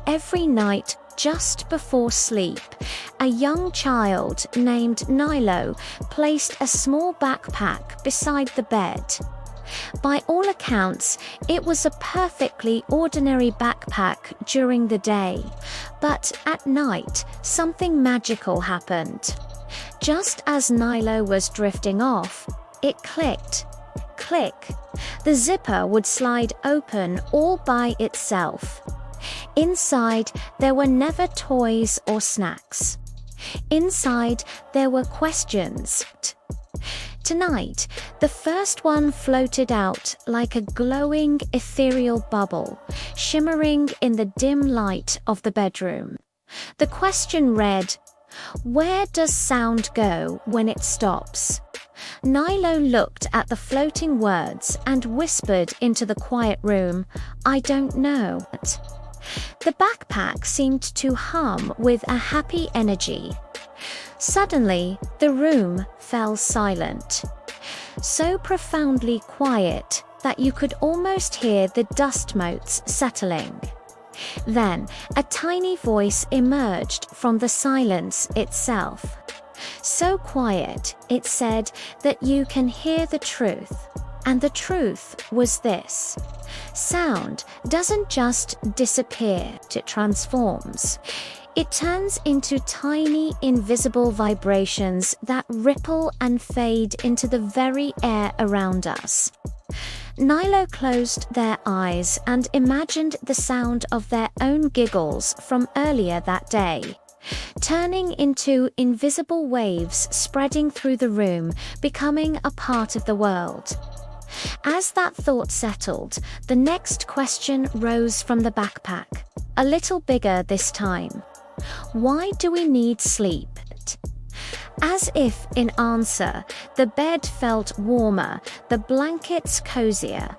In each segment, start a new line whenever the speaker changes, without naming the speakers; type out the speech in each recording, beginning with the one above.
every night just before sleep, a young child named Nilo placed a small backpack beside the bed. By all accounts, it was a perfectly ordinary backpack during the day, but at night, something magical happened. Just as Nilo was drifting off, it clicked. Click. The zipper would slide open all by itself. Inside, there were never toys or snacks. Inside, there were questions. Tonight, the first one floated out like a glowing, ethereal bubble, shimmering in the dim light of the bedroom. The question read, "Where does sound go when it stops?" Nilo looked at the floating words and whispered into the quiet room, "I don't know." The backpack seemed to hum with a happy energy. Suddenly, the room fell silent. So profoundly quiet that you could almost hear the dust motes settling. Then, a tiny voice emerged from the silence itself. So quiet, it said that you can hear the truth. And the truth was this: sound doesn't just disappear, it transforms. It turns into tiny, invisible vibrations that ripple and fade into the very air around us. Nilo closed their eyes and imagined the sound of their own giggles from earlier that day, turning into invisible waves spreading through the room, becoming a part of the world. As that thought settled, the next question rose from the backpack, a little bigger this time. Why do we need sleep? As if in answer, the bed felt warmer, the blankets cozier.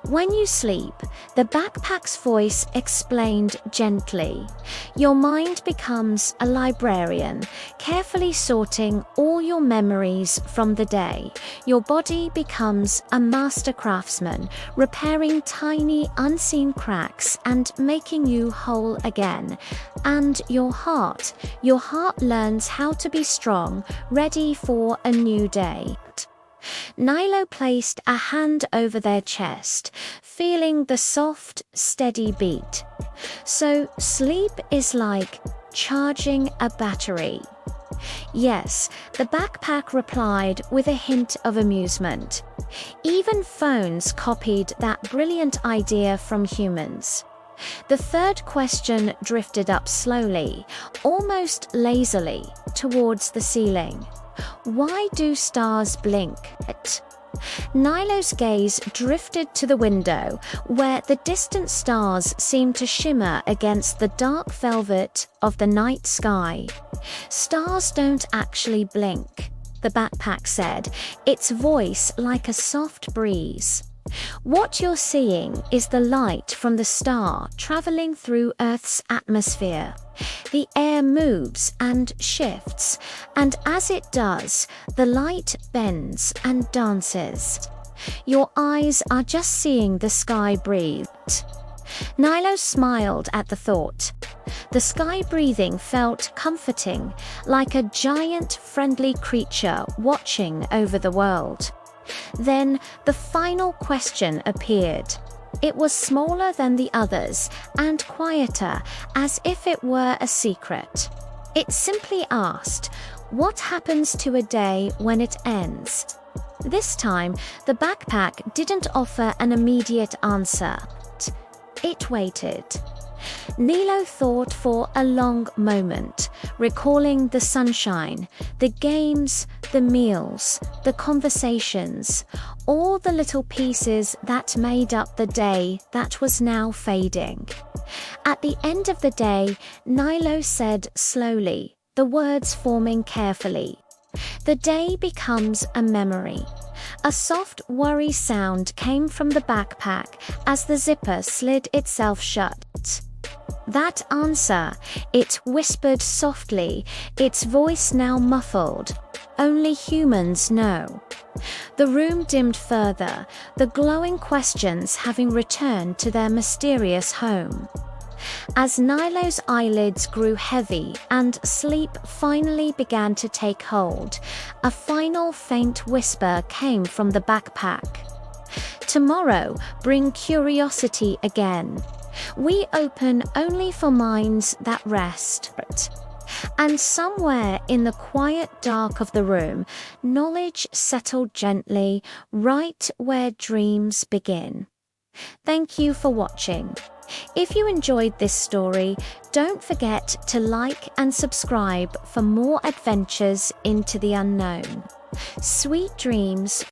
When you sleep, the backpack's voice explained gently. Your mind becomes a librarian, carefully sorting all your memories from the day. Your body becomes a master craftsman, repairing tiny unseen cracks and making you whole again. And your heart learns how to be strong, ready for a new day. Nilo placed a hand over their chest, feeling the soft, steady beat. So sleep is like charging a battery. Yes, the backpack replied with a hint of amusement. Even phones copied that brilliant idea from humans. The third question drifted up slowly, almost lazily, towards the ceiling. Why do stars blink? Nilo's gaze drifted to the window, where the distant stars seemed to shimmer against the dark velvet of the night sky. Stars don't actually blink, the backpack said, its voice like a soft breeze. What you're seeing is the light from the star traveling through Earth's atmosphere. The air moves and shifts, and as it does, the light bends and dances. Your eyes are just seeing the sky breathe. Nilo smiled at the thought. The sky breathing felt comforting, like a giant, friendly creature watching over the world. Then the final question appeared. It was smaller than the others and quieter, as if it were a secret. It simply asked, what happens to a day when it ends? This time, the backpack didn't offer an immediate answer. It waited. Nilo thought for a long moment, recalling the sunshine, the games, the meals, the conversations, all the little pieces that made up the day that was now fading. At the end of the day, Nilo said slowly, the words forming carefully, "The day becomes a memory." A soft worry sound came from the backpack as the zipper slid itself shut. That answer, it whispered softly, its voice now muffled. Only humans know. The room dimmed further, the glowing questions having returned to their mysterious home. As Nilo's eyelids grew heavy and sleep finally began to take hold, a final faint whisper came from the backpack. Tomorrow, bring curiosity again. We open only for minds that rest. And somewhere in the quiet dark of the room, knowledge settled gently, right where dreams begin. Thank you for watching. If you enjoyed this story, don't forget to like and subscribe for more adventures into the unknown. Sweet dreams